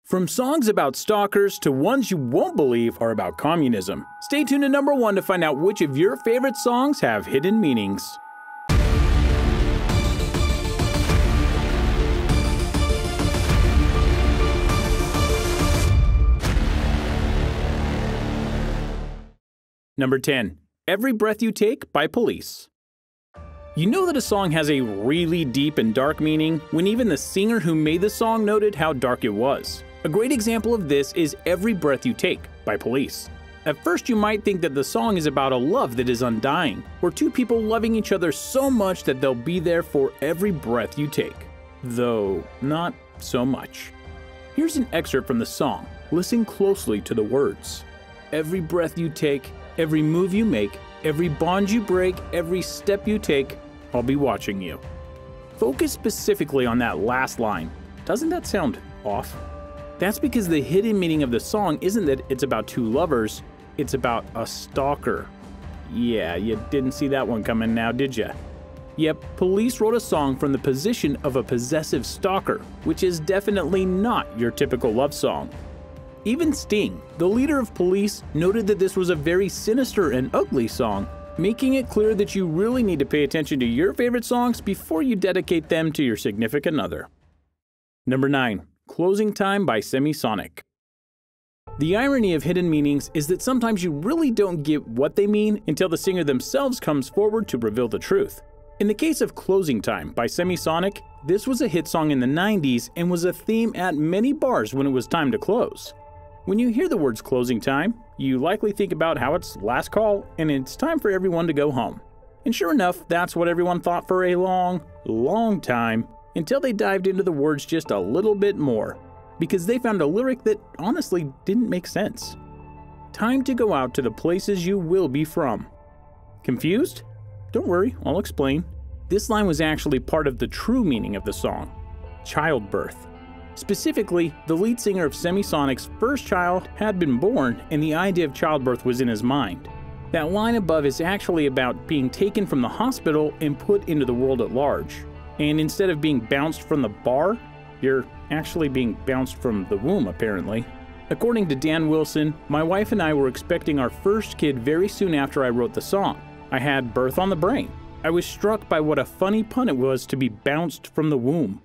From songs about stalkers to ones you won't believe are about communism. Stay tuned to number 1 to find out which of your favorite songs have hidden meanings. Number 10. Every Breath You Take by Police. You know that a song has a really deep and dark meaning when even the singer who made the song noted how dark it was. A great example of this is Every Breath You Take by Police. At first you might think that the song is about a love that is undying, or two people loving each other so much that they'll be there for every breath you take. Though, not so much. Here's an excerpt from the song. Listen closely to the words. Every breath you take, every move you make, every bond you break, every step you take, I'll be watching you. Focus specifically on that last line. Doesn't that sound off? That's because the hidden meaning of the song isn't that it's about two lovers, it's about a stalker. Yeah, you didn't see that one coming now, did ya? Yep, Police wrote a song from the position of a possessive stalker, which is definitely not your typical love song. Even Sting, the leader of Police, noted that this was a very sinister and ugly song, making it clear that you really need to pay attention to your favorite songs before you dedicate them to your significant other. Number 9. Closing Time by Semisonic. The irony of hidden meanings is that sometimes you really don't get what they mean until the singer themselves comes forward to reveal the truth. In the case of Closing Time by Semisonic, this was a hit song in the 90s and was a theme at many bars when it was time to close. When you hear the words closing time, you likely think about how it's last call and it's time for everyone to go home. And sure enough, that's what everyone thought for a long time, until they dived into the words just a little bit more, because they found a lyric that honestly didn't make sense. Time to go out to the places you will be from. Confused? Don't worry, I'll explain. This line was actually part of the true meaning of the song, childbirth. Specifically, the lead singer of Semisonic's first child had been born and the idea of childbirth was in his mind. That line above is actually about being taken from the hospital and put into the world at large. And instead of being bounced from the bar, you're actually being bounced from the womb, apparently. According to Dan Wilson, my wife and I were expecting our first kid very soon after I wrote the song. I had birth on the brain. I was struck by what a funny pun it was to be bounced from the womb.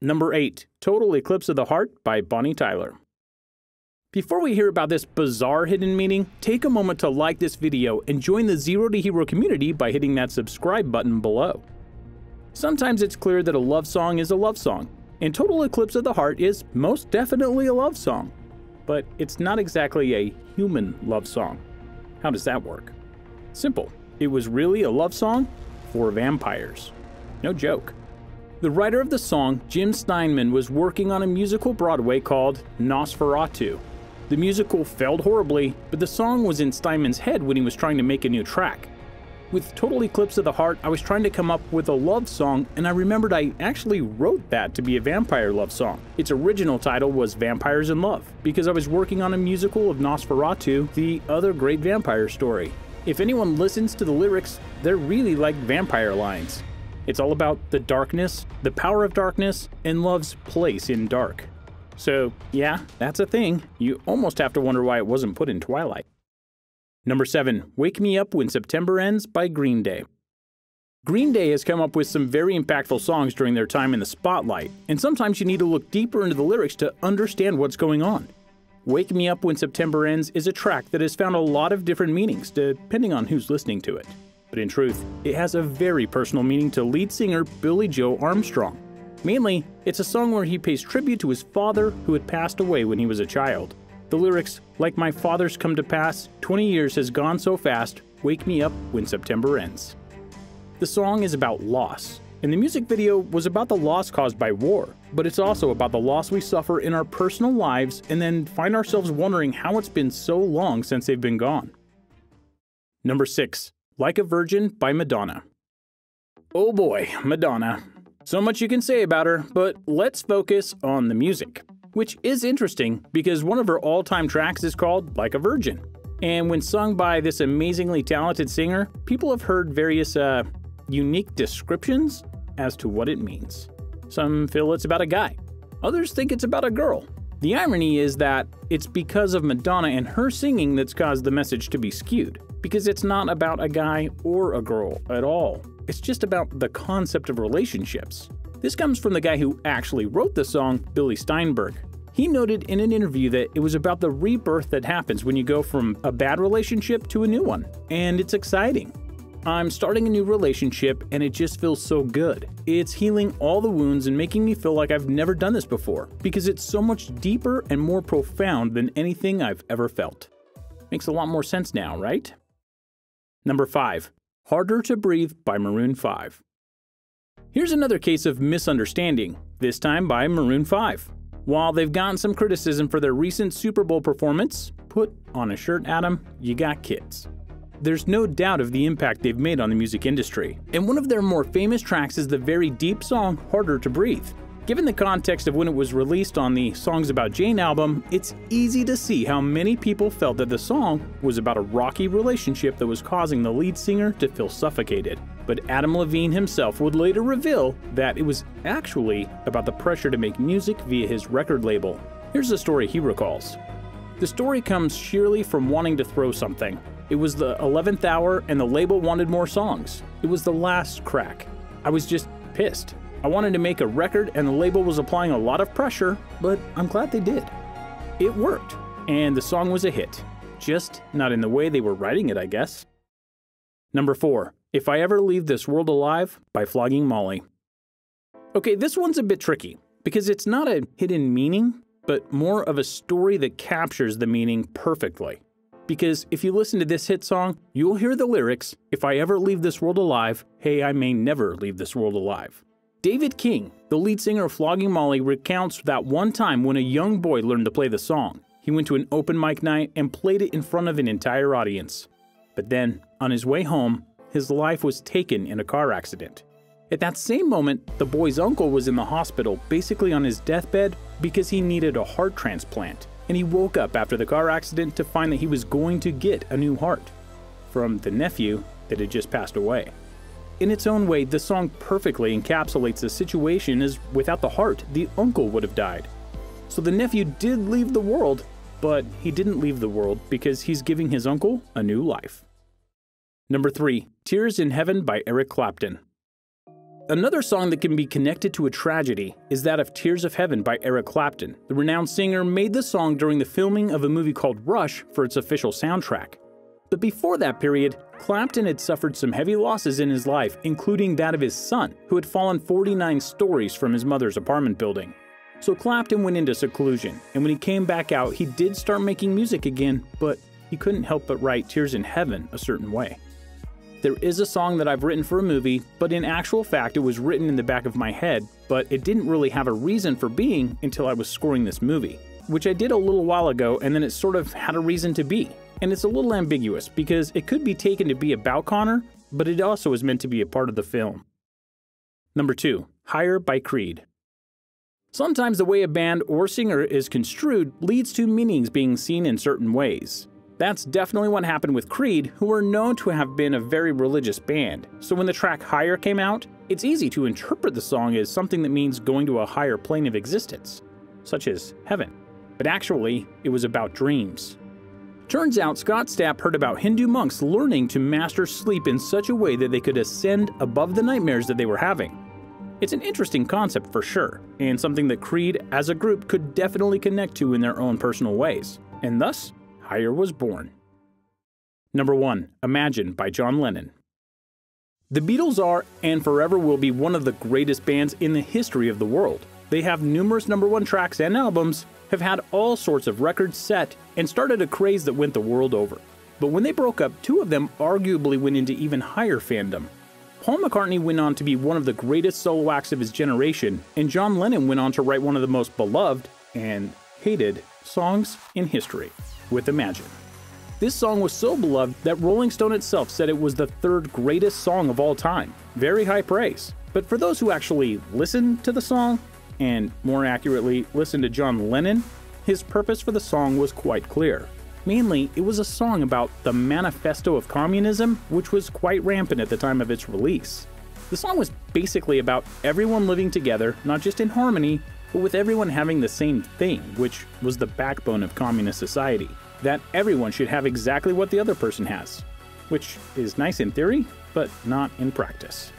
Number 8. Total Eclipse of the Heart by Bonnie Tyler. Before we hear about this bizarre hidden meaning, take a moment to like this video and join the Zero to Hero community by hitting that subscribe button below. Sometimes it's clear that a love song is a love song, and Total Eclipse of the Heart is most definitely a love song. But it's not exactly a human love song. How does that work? Simple. It was really a love song for vampires. No joke. The writer of the song, Jim Steinman, was working on a musical Broadway called Nosferatu. The musical failed horribly, but the song was in Steinman's head when he was trying to make a new track. With Total Eclipse of the Heart, I was trying to come up with a love song, and I remembered I actually wrote that to be a vampire love song. Its original title was Vampires in Love, because I was working on a musical of Nosferatu, the other great vampire story. If anyone listens to the lyrics, they're really like vampire lines. It's all about the darkness, the power of darkness, and love's place in dark. So yeah, that's a thing. You almost have to wonder why it wasn't put in Twilight. Number 7. Wake Me Up When September Ends by Green Day. Green Day has come up with some very impactful songs during their time in the spotlight, and sometimes you need to look deeper into the lyrics to understand what's going on. Wake Me Up When September Ends is a track that has found a lot of different meanings depending on who's listening to it. But in truth, it has a very personal meaning to lead singer Billy Joe Armstrong. Mainly, it's a song where he pays tribute to his father who had passed away when he was a child. The lyrics, like my father's come to pass, 20 years has gone so fast, wake me up when September ends. The song is about loss, and the music video was about the loss caused by war, but it's also about the loss we suffer in our personal lives and then find ourselves wondering how it's been so long since they've been gone. Number 6. Like a Virgin by Madonna. Oh boy, Madonna. So much you can say about her, but let's focus on the music. Which is interesting because one of her all-time tracks is called Like a Virgin. And when sung by this amazingly talented singer, people have heard various unique descriptions as to what it means. Some feel it's about a guy. Others think it's about a girl. The irony is that it's because of Madonna and her singing that's caused the message to be skewed, because it's not about a guy or a girl at all. It's just about the concept of relationships. This comes from the guy who actually wrote the song, Billy Steinberg. He noted in an interview that it was about the rebirth that happens when you go from a bad relationship to a new one, and it's exciting. I'm starting a new relationship and it just feels so good. It's healing all the wounds and making me feel like I've never done this before, because it's so much deeper and more profound than anything I've ever felt. Makes a lot more sense now, right? Number 5. Harder to Breathe by Maroon 5. Here's another case of misunderstanding, this time by Maroon 5. While they've gotten some criticism for their recent Super Bowl performance, put on a shirt, Adam, you got kids. There's no doubt of the impact they've made on the music industry, and one of their more famous tracks is the very deep song Harder to Breathe. Given the context of when it was released on the Songs About Jane album, it's easy to see how many people felt that the song was about a rocky relationship that was causing the lead singer to feel suffocated. But Adam Levine himself would later reveal that it was actually about the pressure to make music via his record label. Here's the story he recalls. The story comes sheerly from wanting to throw something. It was the 11th hour and the label wanted more songs. It was the last crack. I was just pissed. I wanted to make a record and the label was applying a lot of pressure, but I'm glad they did. It worked, and the song was a hit. Just not in the way they were writing it, I guess. Number 4. If I Ever Leave This World Alive by Flogging Molly. Okay, this one's a bit tricky, because it's not a hidden meaning, but more of a story that captures the meaning perfectly. Because if you listen to this hit song, you'll hear the lyrics, "If I ever leave this world alive, hey, I may never leave this world alive." David King, the lead singer of Flogging Molly, recounts that one time when a young boy learned to play the song. He went to an open mic night and played it in front of an entire audience. But then, on his way home, his life was taken in a car accident. At that same moment, the boy's uncle was in the hospital, basically on his deathbed, because he needed a heart transplant. And he woke up after the car accident to find that he was going to get a new heart from the nephew that had just passed away. In its own way, the song perfectly encapsulates the situation, as without the heart, the uncle would have died. So the nephew did leave the world, but he didn't leave the world because he's giving his uncle a new life. Number 3. Tears in Heaven by Eric Clapton. Another song that can be connected to a tragedy is that of Tears of Heaven by Eric Clapton. The renowned singer made the song during the filming of a movie called Rush for its official soundtrack. But before that period, Clapton had suffered some heavy losses in his life, including that of his son, who had fallen 49 stories from his mother's apartment building. So Clapton went into seclusion, and when he came back out, he did start making music again, but he couldn't help but write Tears in Heaven a certain way. There is a song that I've written for a movie, but in actual fact it was written in the back of my head, but it didn't really have a reason for being until I was scoring this movie, which I did a little while ago, and then it sort of had a reason to be. And it's a little ambiguous, because it could be taken to be about Connor, but it also is meant to be a part of the film. Number 2. Higher by Creed. Sometimes the way a band or singer is construed leads to meanings being seen in certain ways. That's definitely what happened with Creed, who were known to have been a very religious band. So when the track Higher came out, it's easy to interpret the song as something that means going to a higher plane of existence, such as heaven. But actually, it was about dreams. Turns out Scott Stapp heard about Hindu monks learning to master sleep in such a way that they could ascend above the nightmares that they were having. It's an interesting concept for sure, and something that Creed as a group could definitely connect to in their own personal ways, and thus, Higher was born. Number 1. Imagine by John Lennon. The Beatles are, and forever will be, one of the greatest bands in the history of the world. They have numerous number 1 tracks and albums, have had all sorts of records set, and started a craze that went the world over. But when they broke up, 2 of them arguably went into even higher fandom. Paul McCartney went on to be one of the greatest solo acts of his generation, and John Lennon went on to write one of the most beloved and hated songs in history, with Imagine. This song was so beloved that Rolling Stone itself said it was the 3rd greatest song of all time. Very high praise. But for those who actually listened to the song, and more accurately, listened to John Lennon, his purpose for the song was quite clear. Mainly, it was a song about the manifesto of communism, which was quite rampant at the time of its release. The song was basically about everyone living together, not just in harmony, but with everyone having the same thing, which was the backbone of communist society, that everyone should have exactly what the other person has, which is nice in theory, but not in practice.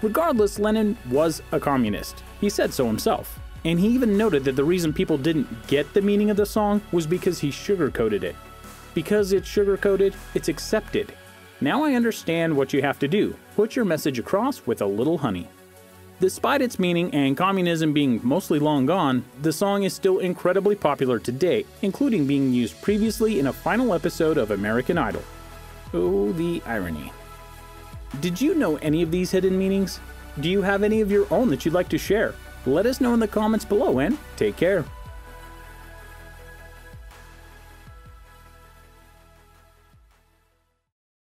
Regardless, Lennon was a communist. He said so himself. And he even noted that the reason people didn't get the meaning of the song was because he sugarcoated it. Because it's sugarcoated, it's accepted. Now I understand what you have to do. Put your message across with a little honey. Despite its meaning and communism being mostly long gone, the song is still incredibly popular today, including being used previously in a final episode of American Idol. Oh, the irony. Did you know any of these hidden meanings? Do you have any of your own that you'd like to share? Let us know in the comments below and take care.